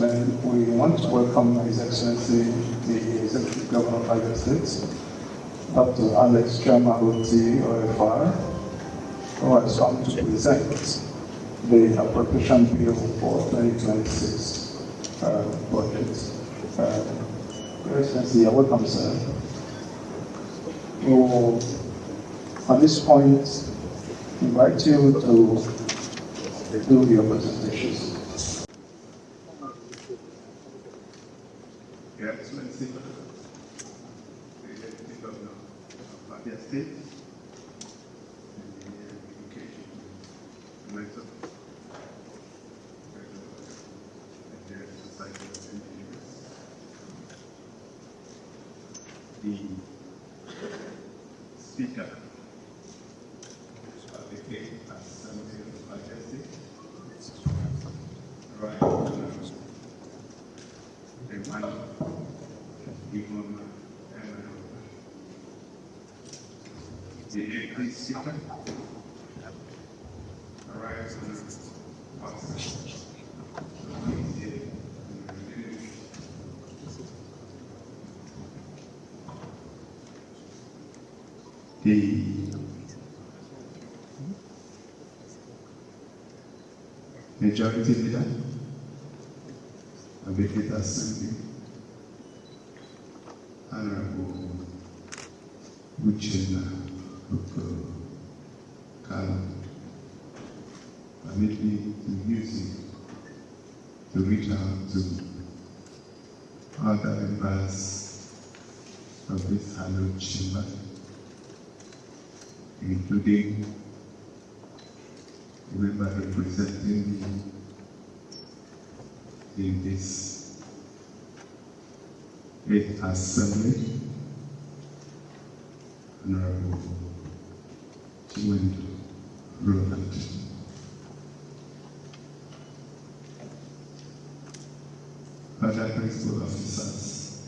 announcement, we want to welcome His Excellency, the Executive Governor of Abia State, Dr. Alex Chama Otti OFR, who has come to present the appropriation bill for 2026 budget. Your Excellency, you're welcome, sir. We will, at this point, invite you to do your presentations. Your Excellency, the Executive Governor of Abia State, and the Education Director, and the Society of Engineers, the Speaker of the State Assembly of Abia State, Right Honourable, the man, the increased speaker, arrives on the majority leader of the State Assembly, Honourable Uchenna Kalo, permit me to use it to reach out to other members of this hallowed chamber, including the member representing me in this 8th Assembly, Honourable Roland. Other principal officers,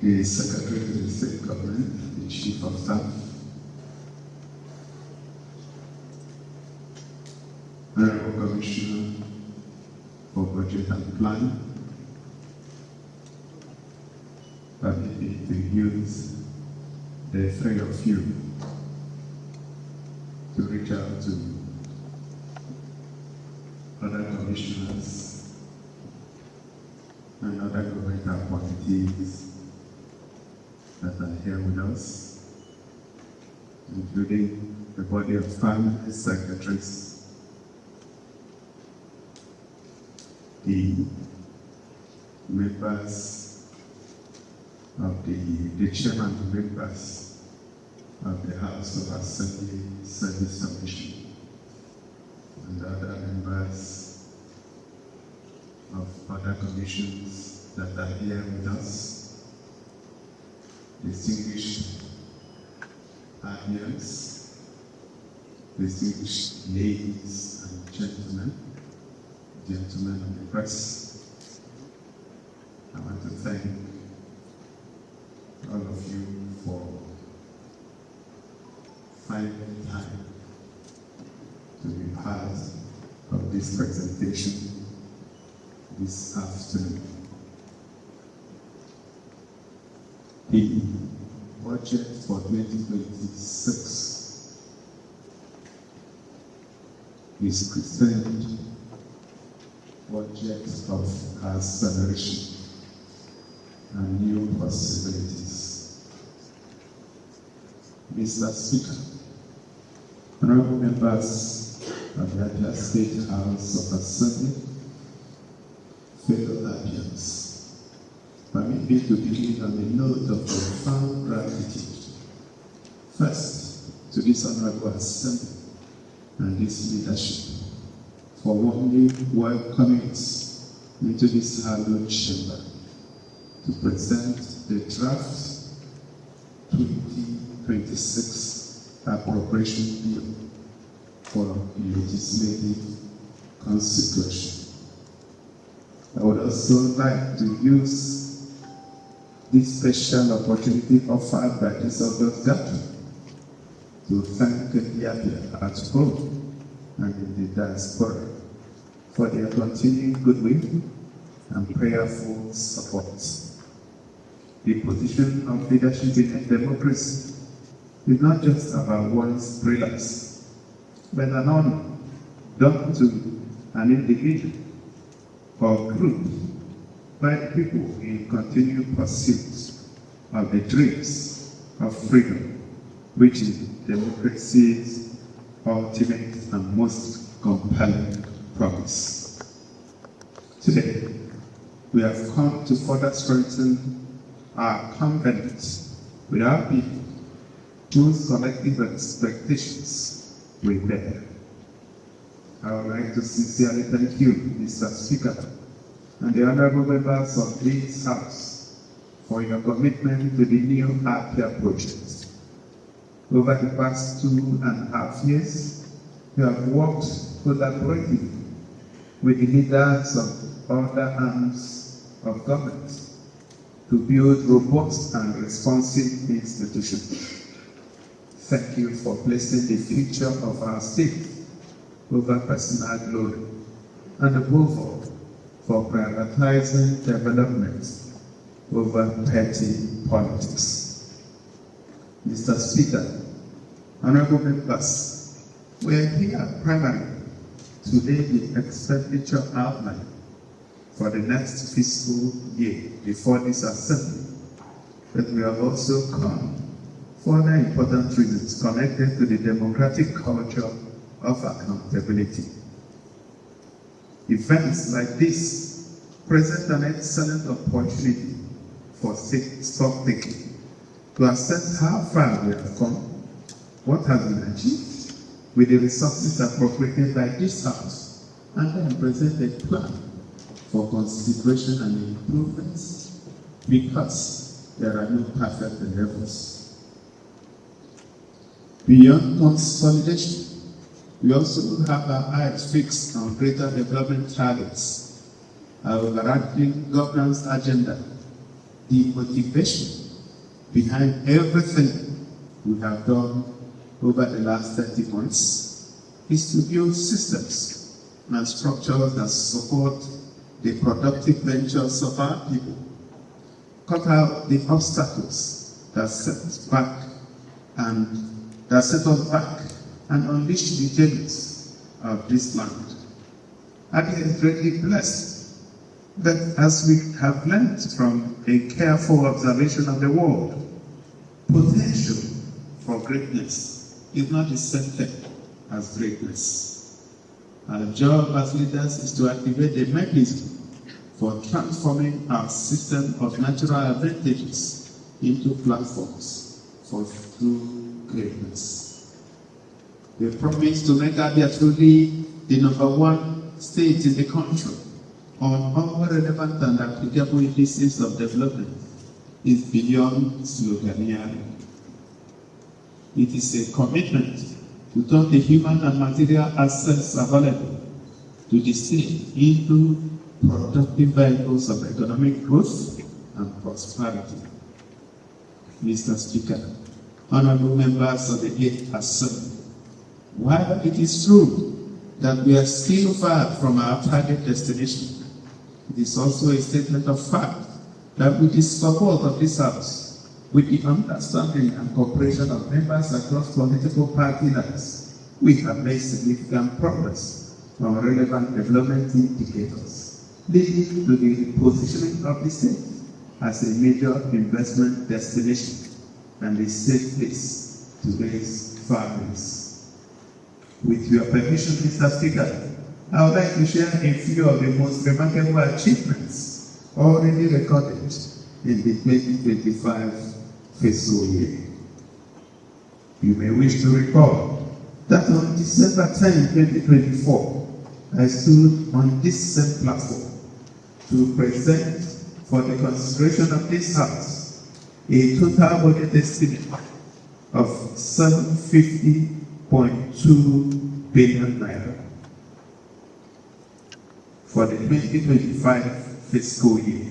the Secretary to the State Government, the Chief of Staff, Honourable Commissioner for Budget and Planning, permit me to use the three of you to reach out to other commissioners and other government appointees that are here with us, including the body of family secretaries, the members of the chairman and members of the House of Assembly Service Commission, and other members of other commissions that are here with us, distinguished Abians, distinguished ladies and gentlemen of the press. I want to thank all of you for finding time to be part of this presentation this afternoon. The budget for 2026 is presented budget of acceleration and new possibilities. Mr. Speaker, honourable members of the Abia State House of Assembly, fellow Abians, permit me to begin on a note of profound gratitude. First, to this honourable Assembly and this leadership for warmly welcoming us into this hallowed chamber to present the draft 2026 appropriation bill for legislative consideration. I would also like to use this special opportunity offered by this August gathering to thank Ndi Abia at home and in diaspora for their continuing goodwill and prayerful support. The position of leadership in a democracy is not just about one's brilliance, but an honor done to an individual or group by the people in continued pursuit of the dreams of freedom, which is democracy's ultimate and most compelling promise. Today, we have come to further strengthen our covenant with our people, whose collective expectations we bear. I would like to sincerely thank you, Mr. Speaker, and the honourable members of this House for your commitment to the Ndi Abia project. Over the past 2.5 years, you have worked collaboratively with the leaders of other arms of government to build robust and responsive institutions. Thank you for placing the future of our state over personal glory, and above all, for prioritizing development over petty politics. Mr. Speaker, honourable members, we are here primarily to lay the expenditure outline for the next fiscal year before this assembly, but we have also come for other important reasons connected to the democratic culture of accountability. Events like this present an excellent opportunity for stock taking to assess how far we have come, what has been achieved with the resources appropriated by this House, and then present a plan for consideration and improvements, because there are no perfect levels. Beyond consolidation, we also have our eyes fixed on greater development targets, our overarching governance agenda, the motivation behind everything we have done over the last 30 months is to build systems and structures that support the productive ventures of our people, cut out the obstacles that set us back and unleash the genius of this land. Abia is greatly blessed, but as we have learned from a careful observation of the world, potential for greatness is not the same thing as greatness. Our job as leaders is to activate the mechanism for transforming our system of natural advantages into platforms for true greatness. The promise to make Abia truly the #1 state in the country on all relevant and applicable indices of development is beyond sloganeering. It is a commitment to turn the human and material assets available to the state into productive vehicles of economic growth and prosperity. Mr. Speaker, honourable members of the 8th Assembly, while it is true that we are still far from our target destination, it is also a statement of fact that with the support of this House, with the understanding and cooperation of members across political party lines, we have made significant progress on relevant development indicators, leading to the positioning of the state as a major investment destination and a safe place to raise families. With your permission, Mr. Speaker, I would like to share a few of the most remarkable achievements already recorded in the 2025 fiscal year. You may wish to recall that on December 10, 2024, I stood on this same platform to present for the consideration of this House a total budget estimate of 750.2 billion naira for the 2025 fiscal year.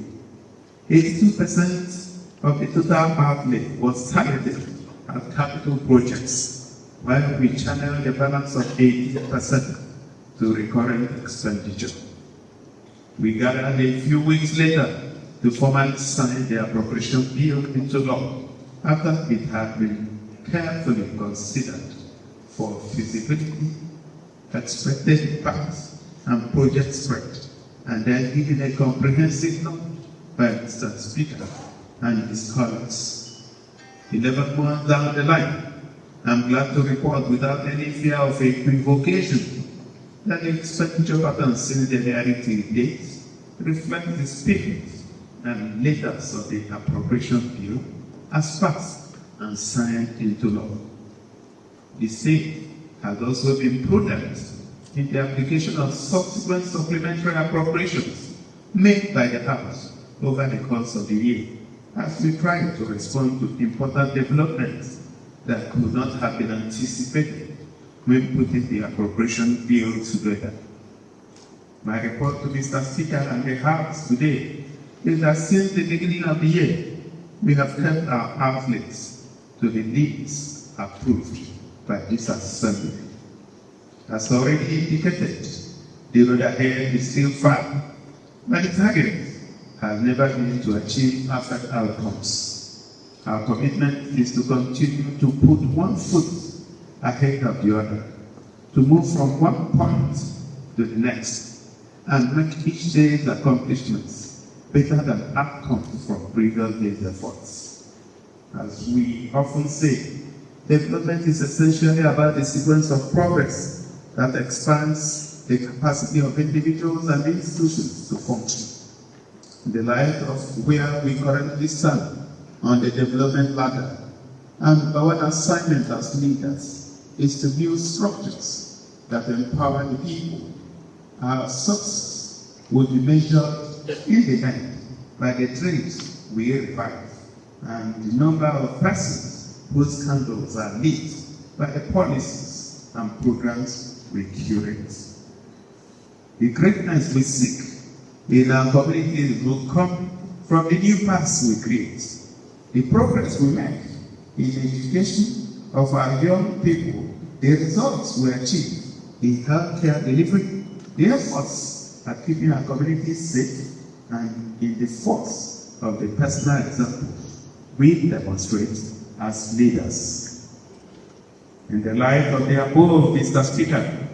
82% of the total outlay was targeted at capital projects, while we channeled the balance of 18% to recurrent expenditure. We gathered a few weeks later to formally sign the appropriation bill into law after it had been carefully considered for feasibility, expected impacts, and project spread, and then given a comprehensive note by Mr. Speaker and his colleagues. 11 months down the line, I'm glad to report without any fear of equivocation that the expenditure patterns since the hearing to date reflect the spirit and letters of the appropriation bill as passed and signed into law. The state has also been prudent in the application of subsequent supplementary appropriations made by the House over the course of the year, as we try to respond to important developments that could not have been anticipated when putting the appropriation bill together. My report to Mr. Speaker and the House today is that since the beginning of the year, we have kept our outlets to the needs approved by this Assembly. As already indicated, the road ahead is still far, but the target has never been to achieve perfect outcomes. Our commitment is to continue to put one foot ahead of the other, to move from one point to the next, and make each day's accomplishments better than outcomes from previous days' efforts. As we often say, development is essentially about a sequence of progress that expands the capacity of individuals and institutions to function. In the light of where we currently stand on the development ladder, and our assignment as leaders is to build structures that empower the people. Our success will be measured in the end by the dreams we revive and the number of persons whose candles are lit by the policies and programs we curate. The greatness we seek in our communities will come from the new paths we create, the progress we make in the education of our young people, the results we achieve in healthcare delivery, the efforts at keeping our communities safe, and in the force of the personal example we demonstrate as leaders. In the light of the above, Mr. Speaker,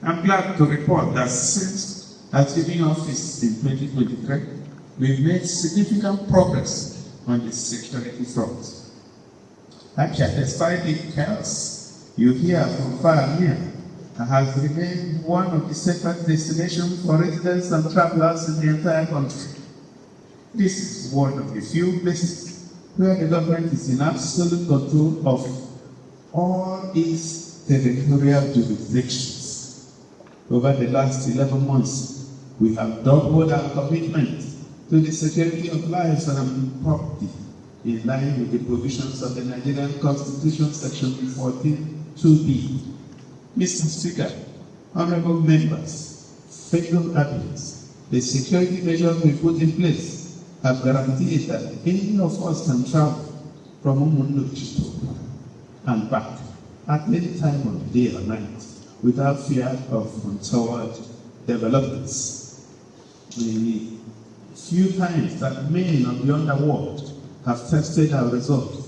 I'm glad to report that since achieving office in 2023, we've made significant progress on the security front. Actually, despite the chaos you hear from far and near, it has remained one of the safest destinations for residents and travelers in the entire country. This is one of the few places where the government is in absolute control of all its territorial jurisdictions. Over the last 11 months, we have doubled our commitment to the security of lives and property in line with the provisions of the Nigerian Constitution, Section 14(2)(b). Mr. Speaker, honourable members, fellow Abians, the security measures we put in place have guaranteed that any of us can travel from Umuahia and back at any time of the day or night without fear of untoward developments. The few times that men of the underworld have tested our resolve,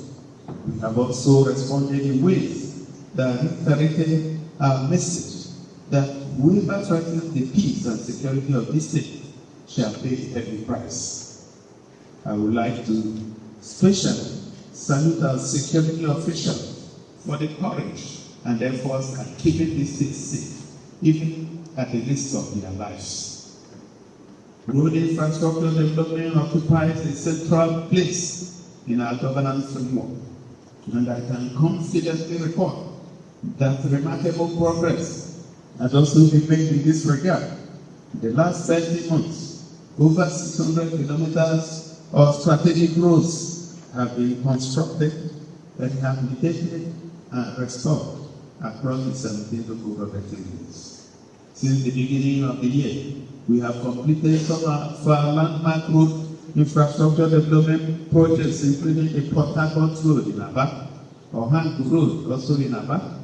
we have also responded in ways that reiterated our message that whoever threatens the peace and security of this state shall pay a heavy price. I would like to especially salute our security officials for the courage and efforts at keeping this state safe, even at the risk of their lives. Road infrastructure development occupies a central place in our governance framework, and I can confidently report that remarkable progress has also been made in this regard. In the last 30 months, over 600 kilometers of strategic roads have been constructed, rehabilitated, and restored across the 17 local government areas. Since the beginning of the year, we have completed some of our landmark road infrastructure development projects, including the Port Harcourt Road in Aba, Ohangu Road also in Aba,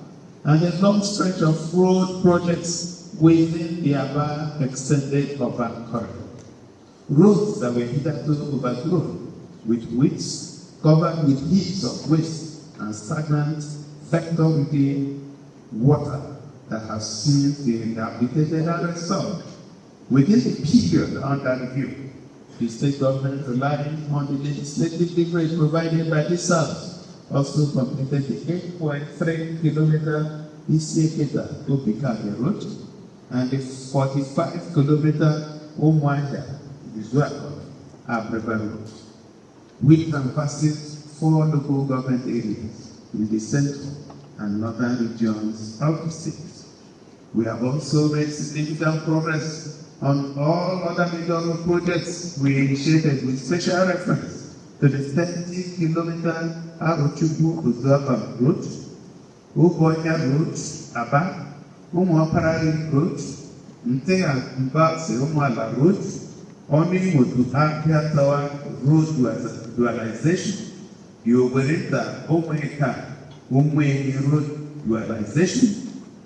and a long stretch of road projects within the Abia extended urban corridor. Roads that were hitherto overgrown with weeds, covered with heaps of waste and stagnant, vector-ridden water that has since been rehabilitated and restored. Within the period under review, the state government, relying on the legislative leverage provided by this House, also completed the 8.3 kilometer Umuahia road and the 45 kilometer Umuahia road. We canvassed 4 local government areas in the central and northern regions of the state. We have also made significant progress on all other major road projects we initiated with special reference to the 30-kilometer Arochukwu road, Umuahia road, Aba, Umuahia road, Ndi Abia road, Ndi Abia Tower road dualization, Yowerita Umuahia road dualization,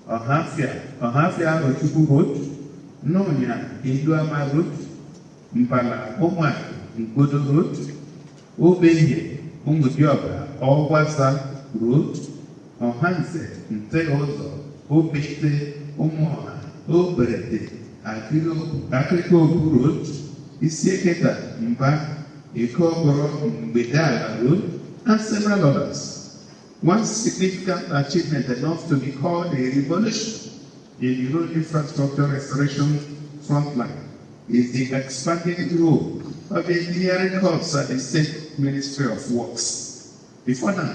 Onohafia Arochukwu road, Nonya Induama road, Mpala Umuahia Ngodo road, Obeye Umuahia Owasa road, Ohanse Nteozo, Obete Umuahia, Oberete Akiko road, Isieketa Mba, Ikogoro Mbedala road, and several others. One significant achievement enough to be called a revolution in the road infrastructure restoration frontline is the expanding role of the engineering corps at the State Ministry of Works. Before now,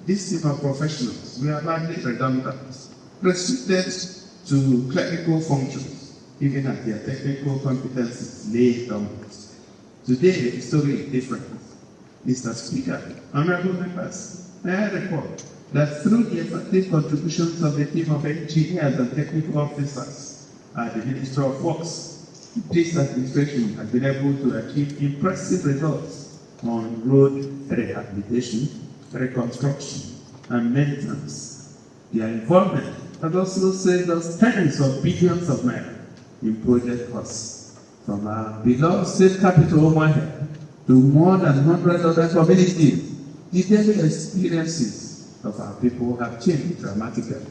this team of professionals were largely redundant, restricted to clerical functions, even as their technical competencies lay dormant. Today, the story is different. Mr. Speaker, honourable members, may I report that through the effective contributions of the team of engineers and technical officers at the Ministry of Works, this administration has been able to achieve impressive results on road rehabilitation, reconstruction, and maintenance. Their involvement has also saved us tens of billions of naira in project costs, from our beloved state capital, Umuahia, to more than 100 other communities. The daily experiences of our people have changed dramatically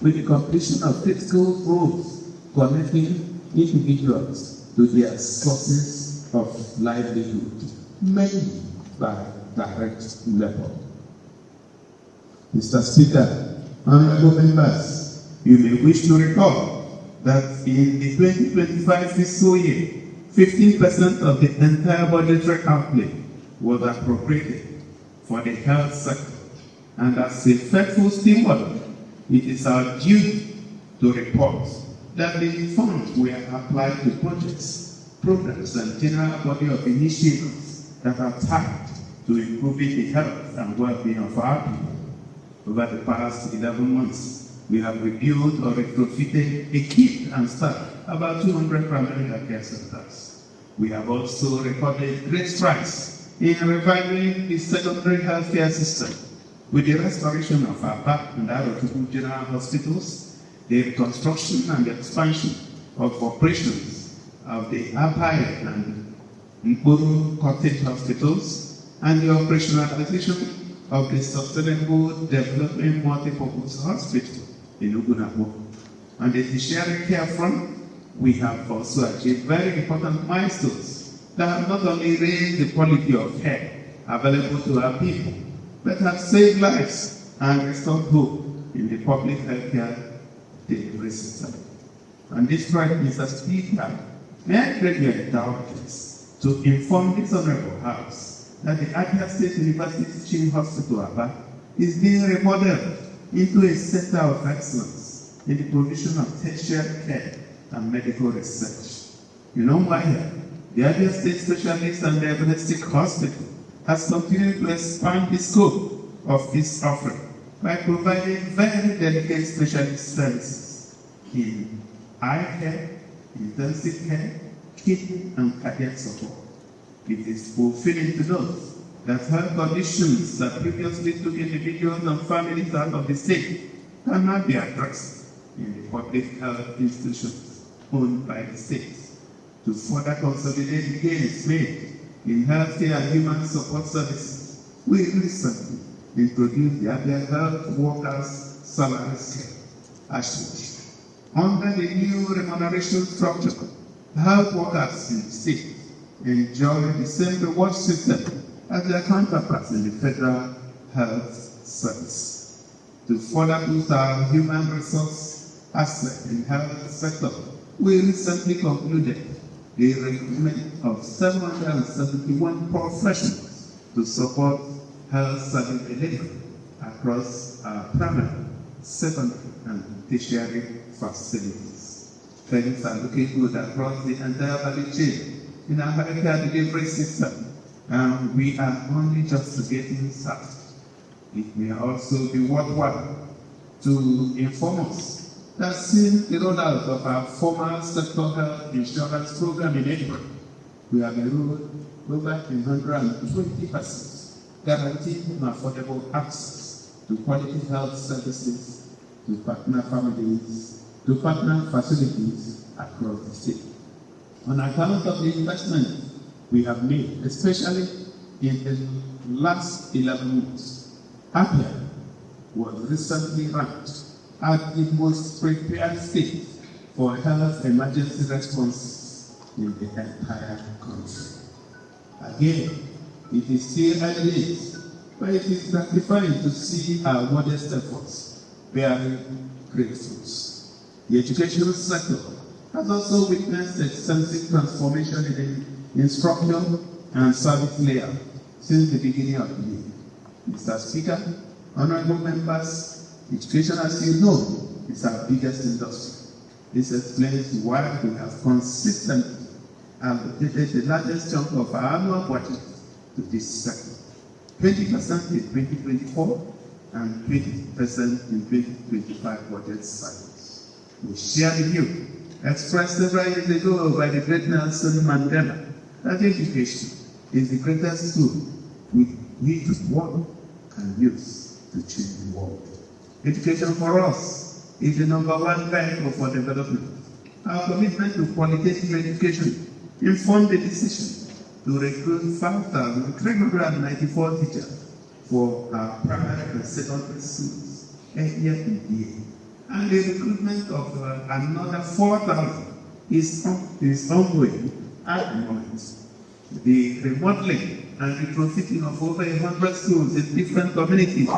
with the completion of critical roads connecting individuals to their sources of livelihood, mainly by direct labor. Mr. Speaker, honourable members, you may wish to recall that in the 2025 fiscal year, 15% of the entire budgetary outlay was appropriated for the health sector. And as a faithful steward, it is our duty to report that the funds were applied to projects, programs, and general body of initiatives that are tasked to improving the health and well-being of our people. Over the past 11 months, we have rebuilt or retrofitted, equipped, and staffed about 200 primary healthcare centers. We have also recorded great strides in reviving the secondary healthcare system with the restoration of Aba and Arochukwu General Hospitals, the reconstruction and expansion of operations of the Abia and Nkuru Cottage Hospitals, and the operationalization of the Sustainable Development Multipurpose Hospital in Ugunabo. On the tertiary care front, we have also achieved very important milestones that have not only raised the quality of care available to our people, but have saved lives and restored hope in the public healthcare delivery system. On this point, Mr. Speaker, may I beg your indulgence to inform this honourable House that the Abia State University Teaching Hospital Aba is being remodeled into a center of excellence in the provision of tertiary care and medical research. In Umuahia, the Abia State Specialist and Diagnostic Hospital has continued to expand the scope of its offering by providing very delicate specialist services in eye care, intensive care, kidney, and cardiac support. It is fulfilling to note that health conditions that previously took individuals and families out of the state can now be addressed in the public health institutions owned by the state. To further consolidate the gains made in healthcare and human support services, we recently introduced the Abia Health Workers Salary Scale, ASHWOSH. Under the new remuneration structure, health workers in the state enjoy the same reward system as their counterparts in the federal health service. To further boost our human resource aspect in health sector, we recently concluded the recruitment of 771 professionals to support health service delivery across our primary, secondary, and tertiary facilities. Things are looking good across the entire value chain in our healthcare delivery system, and we are only just getting started. It may also be worthwhile to inform us that since the rollout of our former sector health insurance program in April, we have enrolled over 120 persons, guaranteeing affordable access to quality health services to partner families, to partner facilities across the state. On account of the investment we have made, especially in the last 11 months, Abia was recently ranked as the most prepared state for health emergency response in the entire country. Again, it is still early days, but it is gratifying to see our modest efforts bearing great fruits. The educational sector has also witnessed extensive transformation in the instruction and service layout since the beginning of the year. Mr. Speaker, honourable members, education, as you know, is our biggest industry. This explains why we have consistently allocated the largest chunk of our annual budget to this sector. 20% in 2024 and 20% in 2025 budget cycles. We share the view expressed several years ago by the great Nelson Mandela that education is the greatest tool with which one can use to change the world. Education for us is the #1 vehicle for development. Our commitment to qualitative education informed the decision to recruit 5,394 teachers for our primary and secondary schools earlier in the year. And the recruitment of another 4,000 is ongoing at the moment. The remodeling and retrofitting of over 100 schools in different communities,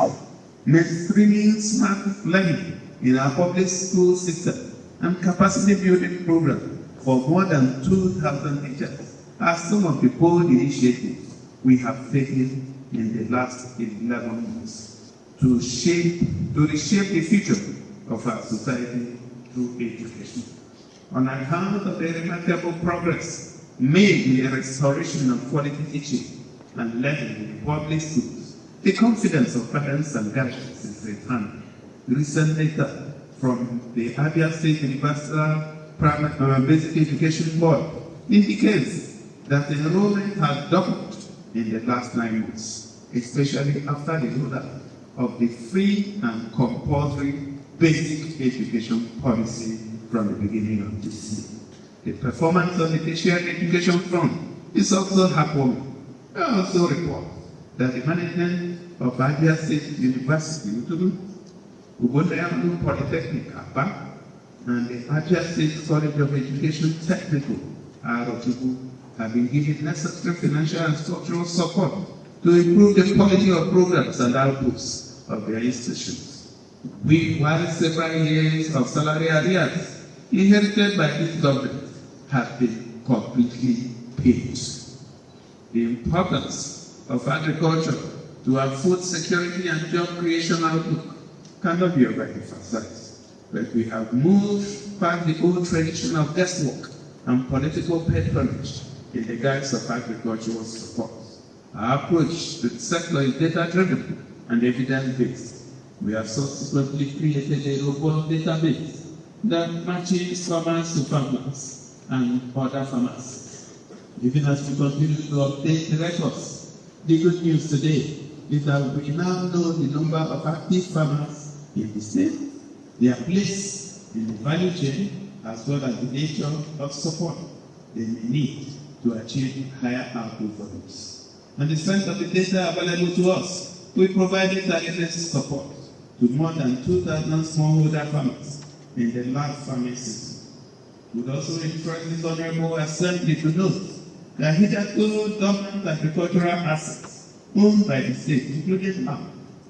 mainstreaming smart learning in our public school system, and capacity building program for more than 2,000 teachers are some of the bold initiatives we have taken in the last 11 months to reshape the future of our society through education. On account of the remarkable progress made in the restoration of quality teaching and learning in the public schools, the confidence of parents and guardians is returned. Recent data from the Abia State Universal Basic Education Board indicates that the enrollment has doubled in the last 9 months, especially after the rollout of the free and compulsory basic education policy from the beginning of this year. The performance on the tertiary education front is also heartwarming. I also report that the management of Abia State University, Umuahia Polytechnic, Aba, and the Abia State College of Education Technical, Arotubu, have been given necessary financial and structural support to improve the quality of programs and outputs of their institutions. While several years of salary arrears inherited by this government have been completely paid. The importance of agriculture to our food security and job creation outlook cannot be overemphasized, but we have moved past the old tradition of guesswork and political patronage in the guise of agricultural support. Our approach to the sector is data-driven and evidence-based. We have subsequently created a robust database that matches farmers to farmers and other farmers. Even as we continue to update the records, the good news today is that we now know the number of active farmers in the state, their place in the value chain as well as the nature of support they may need to achieve higher output volumes. On the strength of the data available to us, we provided targeted support to more than 2,000 smallholder farmers in the last farming season. We would also encourage this Honourable Assembly to note that hitherto dormant agricultural assets owned by the state, including land,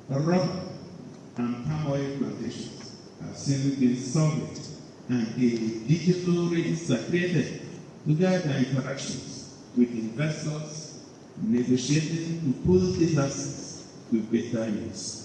rubber, and palm oil plantations, have since been surveyed, and a digital register created to guide our interactions with investors, negotiating to put these assets to better use.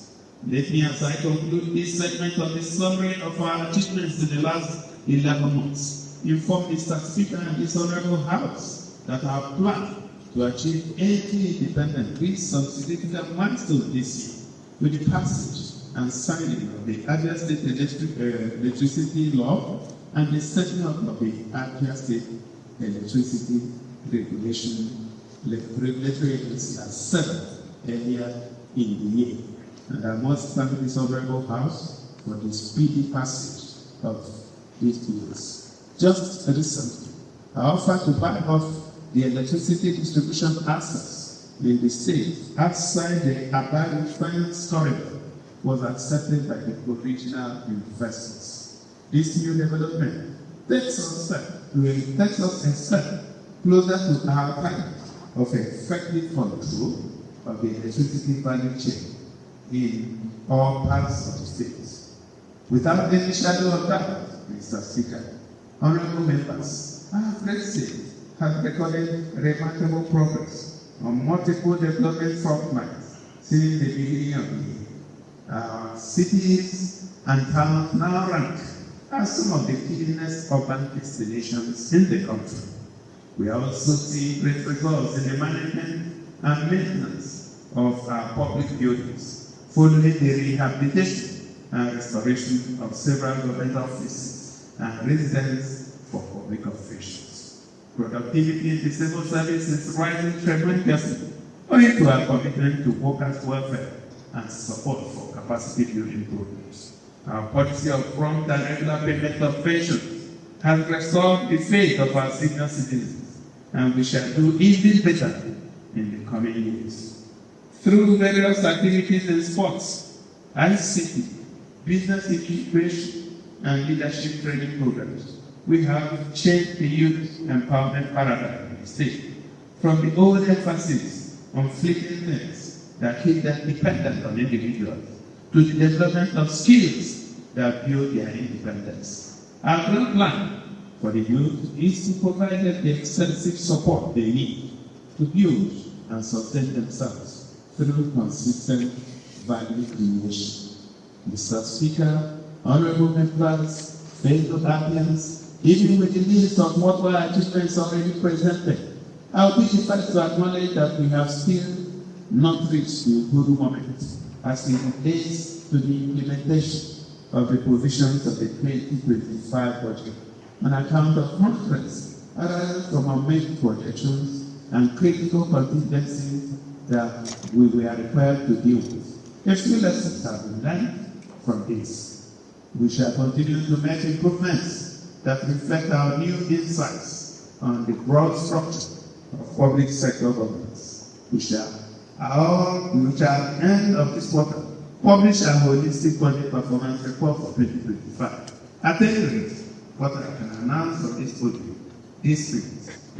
Let me, as I conclude this segment of the summary of our achievements in the last 11 months, inform Mr. Speaker and this Honourable House that our plan to achieve any independent reached some significant milestone this year with the passage and signing of the Abia State Electricity Law and the setting up of the Abia State Electricity Regulatory Agency as 7th earlier in the year. And I must thank this Honourable House for the speedy passage of these bills. Just recently, I offered to buy off the electricity distribution assets in the state outside the Abians finance corridor was accepted by the original investors. This new development takes us a step closer to our target of effective control of the electricity value chain in all parts of the state. Without any shadow of doubt, Mr. Speaker, honourable members, our great state has recorded remarkable progress on multiple development front lines since the beginning of the year. Our cities and towns now rank as some of the cleanest urban destinations in the country. We are also seeing great results in the management and maintenance of our public buildings, following the rehabilitation and restoration of several government offices and residences for public officials. Productivity in the civil service is rising tremendously, owing to our commitment to workers' welfare and support for capacity building programs. Our policy of prompt and regular payment of pensions has restored the faith of our senior citizens, and we shall do even better in the coming years. Through various activities in sports, ICT, business incubation, and leadership training programs, we have changed the youth empowerment paradigm in the state from the old emphasis on fleeting things that keep them dependent on individuals to the development of skills that build their independence. Our grand plan for the youth is to provide them the extensive support they need to build and sustain themselves through consistent value creation. Mr. Speaker, honourable members, fellow Abians, even with the list of multiple achievements already presented, I will be the first to acknowledge that we have still not reached the good moment as it relates to the implementation of the provisions of the 2025 budget on account of constraints arising from our main projections and critical contingencies that we were required to deal with. A few lessons have been learned from this. We shall continue to make improvements that reflect our new insights on the broad structure of public sector governance. We shall, at the end of this quarter, publish a holistic budget performance report for 2025. At any rate, what I can announce on this podium this week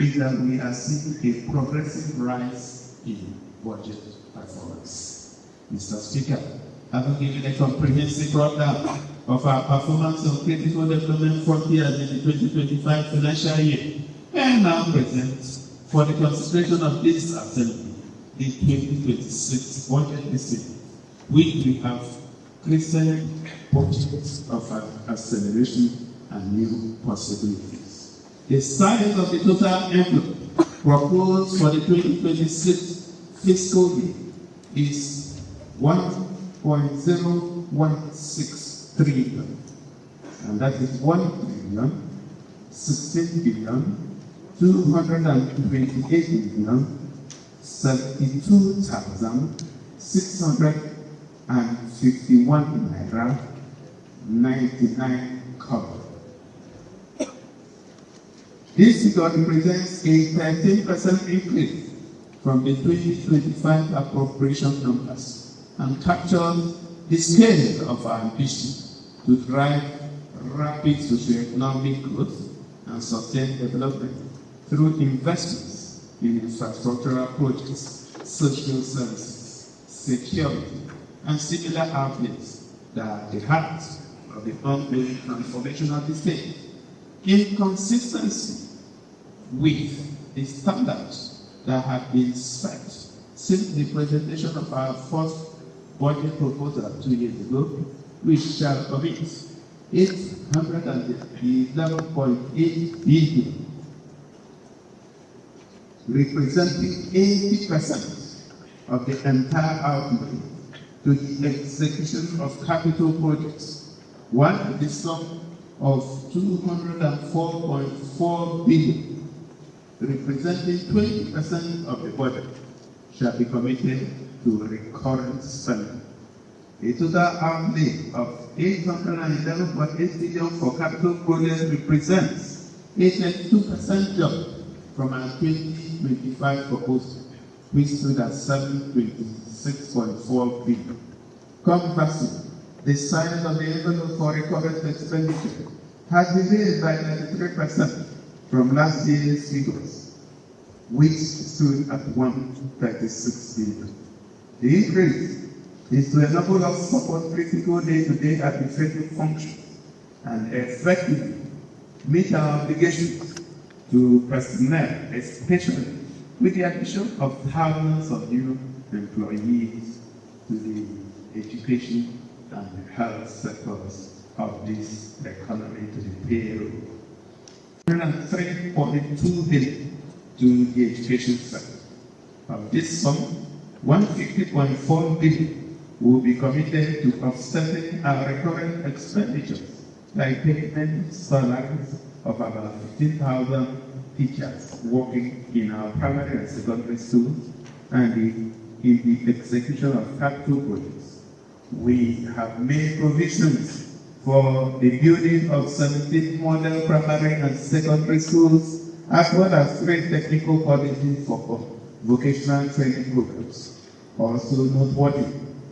is that we are seeing a progressive rise in budget performance. Mr. Speaker, having given a comprehensive rundown of our performance on critical development frontiers in the 2025 financial year, I now present for the consideration of this Assembly the 2026 budget decision, which we have created pockets of acceleration and new possibilities. The size of the total envelope proposed for the 2026 fiscal year is 1.016 trillion, and that is 1,16,228,072,651 naira 99 covered. This figure represents a 13% increase from the 2025 appropriation numbers and captures the scale of our ambition to drive rapid socioeconomic growth and sustained development through investments in infrastructural projects, social services, security, and similar outlets that are at the heart of the ongoing transformation of the state, in consistency with the standards that have been set since the presentation of our first budget proposal 2 years ago, which shall commit 811.8 billion, representing 80% of the entire outlay to the execution of capital projects, while the sum of 204.4 billion, representing 20% of the budget, shall be committed to recurrent spending. A total outlay of 811.8 billion for capital projects represents a 32% jump from our 2025 proposal, which stood at 726.4 billion. Conversely, the size of the envelope for recurrent expenditure has been raised by 93% from last year's figures, which stood at 136 billion. The increase is to enable us to support critical day-to-day administrative functions and effectively meet our obligations to personnel, especially with the addition of thousands of new employees to the education and health sectors of this economy, to the payroll. 103.2 billion to the education sector. Of this sum, 150.4 billion will be committed to offsetting our recurrent expenditures, like payment salaries of about 15,000 teachers working in our primary and secondary schools, and in the execution of capital projects. We have made provisions for the building of 17 model primary and secondary schools, as well as 3 technical colleges for vocational training programs. Also noteworthy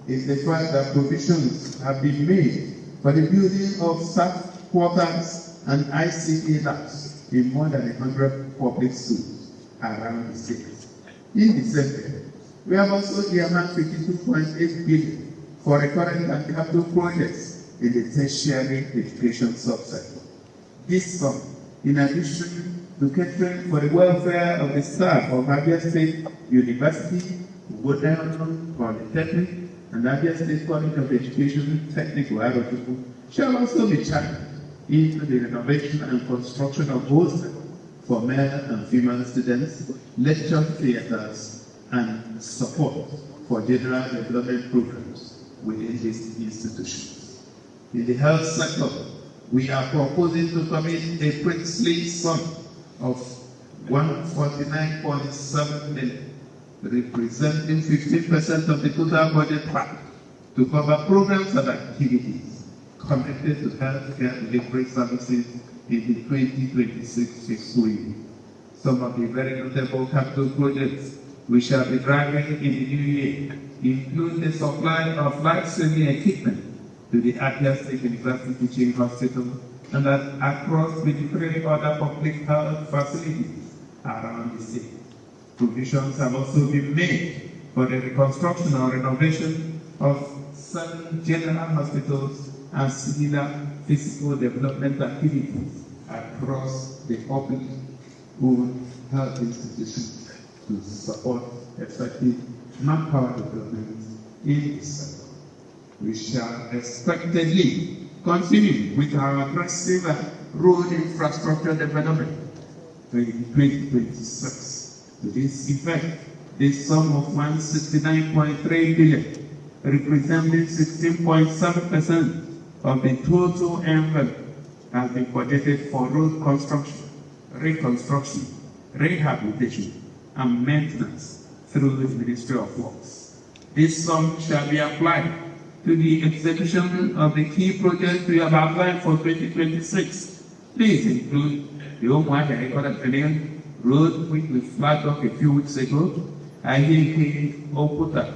is the fact that provisions have been made for the building of staff quarters and ICT labs in more than 100 public schools around the state. In December, we have also earmarked 52.8 billion for recurrent and capital projects in the tertiary education subsector. This sum, in addition to catering for the welfare of the staff of Abia State University, Umuahia Polytechnic, and Abia State College of Education Technical Aerotuku, shall also be channeled into the renovation and construction of hostels for male and female students, lecture theaters, and support for general development programs within these institutions. In the health sector, we are proposing to commit a princely sum of 149.7 million, representing 15% of the total budget pack, to cover programs and activities connected to healthcare delivery services in the 2026 fiscal year. Some of the very notable capital projects we shall be driving in the new year include the supply of life-saving equipment to the Abians State University Teaching Hospital and across 23 other public health facilities around the state. Provisions have also been made for the reconstruction or renovation of 7 general hospitals and similar physical development activities across the public-owned health institutions to support effective manpower development in this sector. We shall expectedly continue with our aggressive road infrastructure development in 2026. To this effect, the sum of 169.3 billion, representing 16.7% of the total envelope, has been budgeted for road construction, reconstruction, rehabilitation, and maintenance through the Ministry of Works. This sum shall be applied to the execution of the key projects we have outlined for 2026. These include the Umuahia road, which we flagged off a few weeks ago, Ahiki Oputa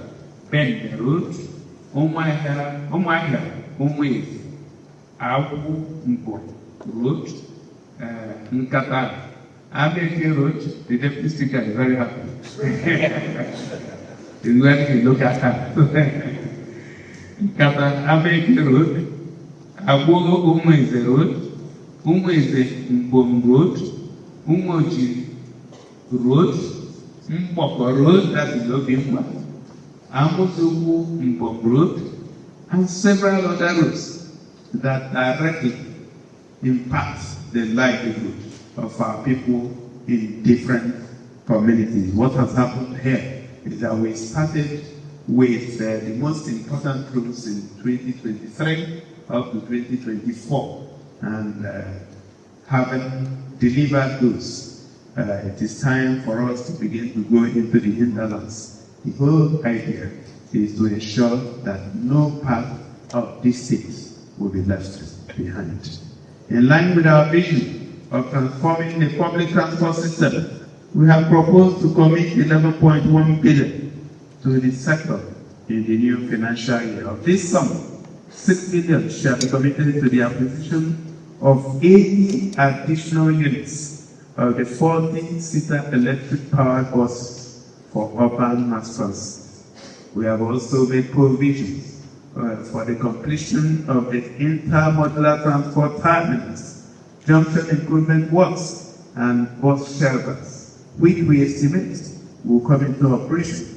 Bend Road, Umuahia Umuahia Abu Mpo Road, Nkata Abia Road. The deputy speaker is very happy. He's wearing a look at her. Nkata Abia Road, Abu Umuahia Road, Umuahia Mbom Road, Umuoji Road, Mboko Road, that is Obimwa, Amuzubu Mbom Road, and several other roads that directly impact the livelihood of our people in different communities. What has happened here is that we started with the most important roads in 2023 up to 2024, and having delivered those, it is time for us to begin to go into the hinterlands. The whole idea is to ensure that no part of this state will be left behind. In line with our vision of transforming the public transport system, we have proposed to commit 11.1 billion to the sector in the new financial year. Of this sum, 6 billion shall be committed to the acquisition of 80 additional units of the 40-seater electric-powered buses for urban mass transit. We have also made provisions for the completion of the intermodular transport terminals, junction improvement works, and bus shelters, which we estimate will come into operation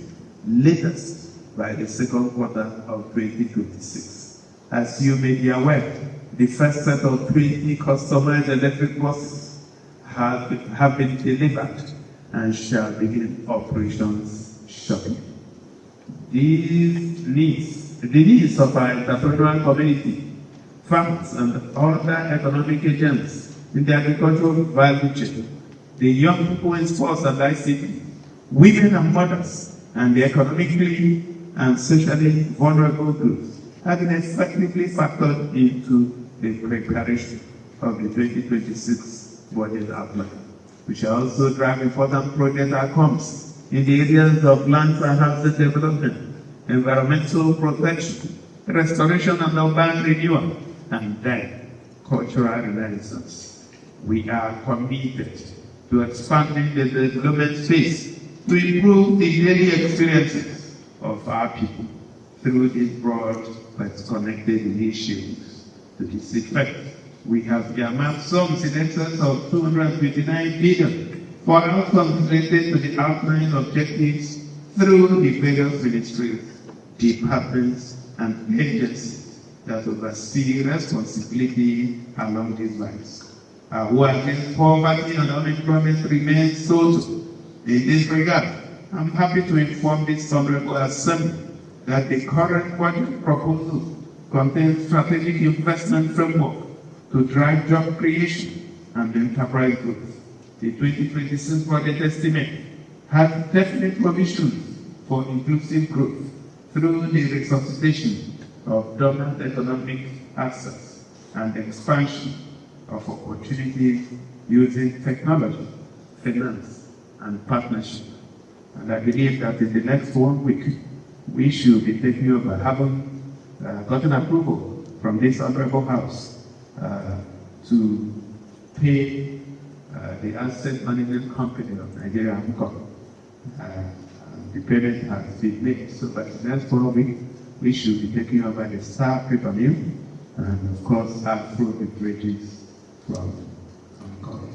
latest by the second quarter of 2026. As you may be aware, the first set of 20 customized electric buses have been delivered and shall begin operations shortly. The needs of our entrepreneurial community, farmers, and other economic agents in the agricultural value chain, the young people in sports and ICT, women and mothers, and the economically and socially vulnerable groups have been effectively factored into the preparation of the 2026 budget outline. We shall also drive important project outcomes in the areas of land and housing development, environmental protection, restoration and urban renewal, and then cultural renaissance. We are committed to expanding the development space to improve the daily experiences of our people through these broad but connected initiatives. To this effect, we have earmarked sums in excess of 229 billion for outcomes related to the outline objectives through the various ministries, departments, and agencies that oversee responsibility along these lines. Our work against poverty and unemployment remains total. In this regard, I'm happy to inform this Honourable Assembly that the current budget proposal contains strategic investment framework to drive job creation and enterprise growth. The 2026 budget estimate has definite provisions for inclusive growth through the resuscitation of dormant economic assets and expansion of opportunities using technology, finance, and partnership. And I believe that in the next 1 week, we should be taking over, having gotten approval from this Honourable House to pay the asset management company of Nigeria, AMCOM. The payment has been made. So by the next 4 weeks, we should be taking over the Star Paper Mill and, of course, Afro beverages from AMCOM.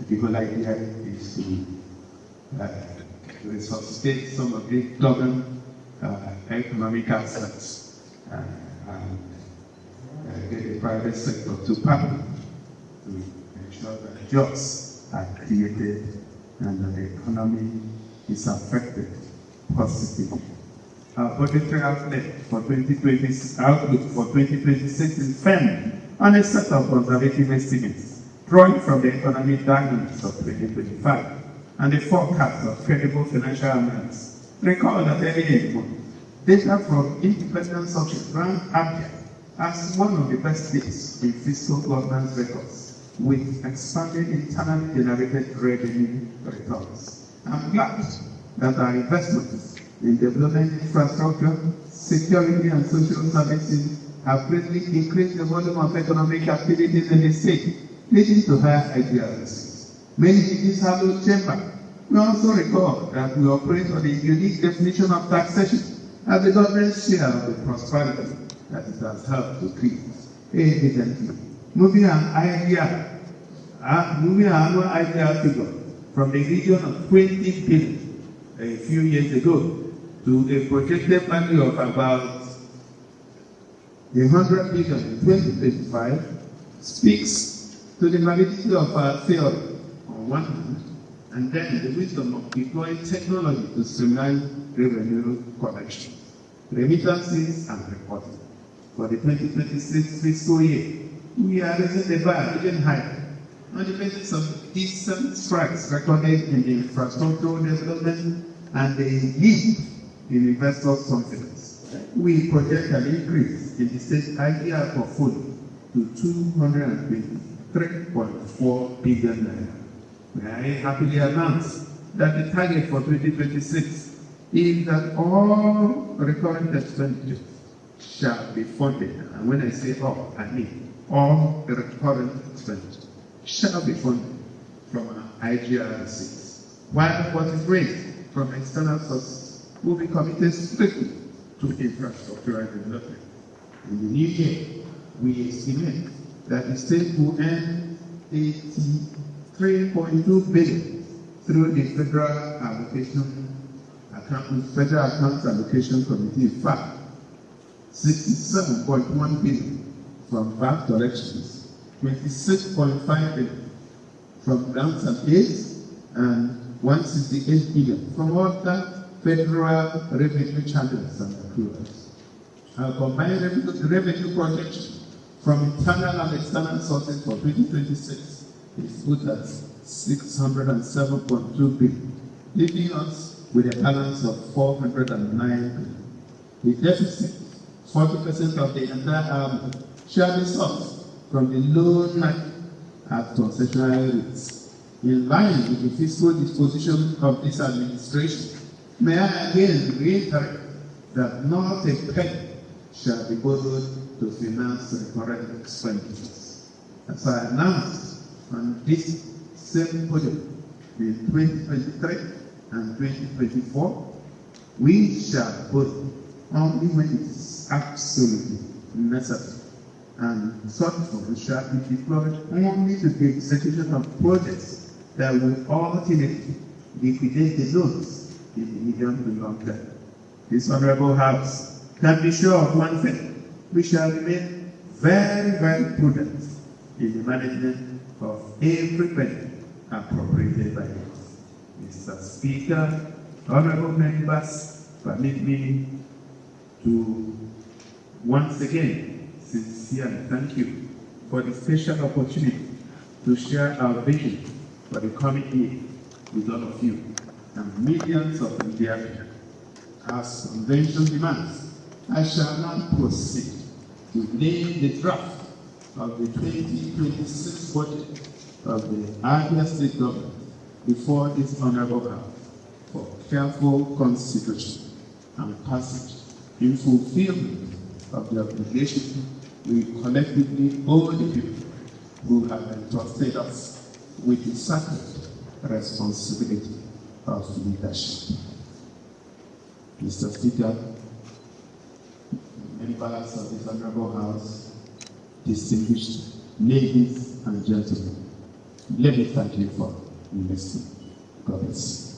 The whole idea is to resuscitate some of the dormant economic assets and get the private sector to partner to ensure that jobs are created and that the economy is affected positively. Our budgetary outlook for 2026 is firm on a set of conservative estimates, drawing from the economic dynamics of 2025 and the forecast of credible financial analysts. Recall that earlier in the month, data from independent sources rank Abia as one of the best states in fiscal governance records, with expanded internally generated revenue returns. I'm glad that our investments in development infrastructure, security, and social services have greatly increased the volume of economic activities in the state, leading to higher IGR receipts. Many cities have no chamber. We also recall that we operate on a unique definition of taxation as the government's share of the prosperity that it has helped to create. Evidently, moving an annual IGR figure from the region of 20 billion a few years ago to a projected value of about 100 billion in 2025 speaks to the validity of our theory on one hand, and then the wisdom of deploying technology to streamline revenue collection, remittances, and reporting. For the 2026 fiscal year, we are raising the bar even higher on the basis of decent strides recorded in the infrastructural development and the leap in investors' confidence. We project an increase in the state IGR portfolio to 223.4 billion naira. May I happily announce that the target for 2026 is that all recurrent expenditures shall be funded. And when I say all, I mean all the recurrent expenditures shall be funded from our IGR receipts, while what is raised from external sources will be committed strictly to infrastructural development. In the new year, we estimate that the state will earn 83.2 billion through the Federal Accounts Allocation Committee. In fact, 67.1 billion from VAT collections, 26.5 billion from grants and aids, and 168 billion from other federal revenue channels and accruals. Our combined revenue projection from internal and external sources for 2026 is put at 607.2 billion, leaving us with a balance of 409 billion. The deficit, 40% of the entire album, shall be sourced from the loan market at concessional rates. In line with the fiscal disposition of this administration, may I again reiterate that not a penny shall be borrowed to finance recurrent expenditures. As I announced on this same podium in 2023 and 2024, we shall borrow only when it is absolutely necessary, and such funds shall be deployed only to the execution of projects that will ultimately liquidate the loans in the medium to long term. This honourable House can be sure of one thing: we shall remain very, very prudent in the management of every penny appropriated by us. Mr. Speaker, honourable members, permit me to once again sincerely thank you for the special opportunity to share our vision for the coming year with all of you and millions of Ndi Abia. As convention demands, I shall now proceed to lay the draft of the 2026 budget of the Abia State Government before this honourable House for careful consideration and passage in fulfillment of the obligation we collectively owe the people who have entrusted us with the sacred responsibility of leadership. Mr. Speaker, members of this honourable House, distinguished ladies and gentlemen, let me thank you for listening. God bless you.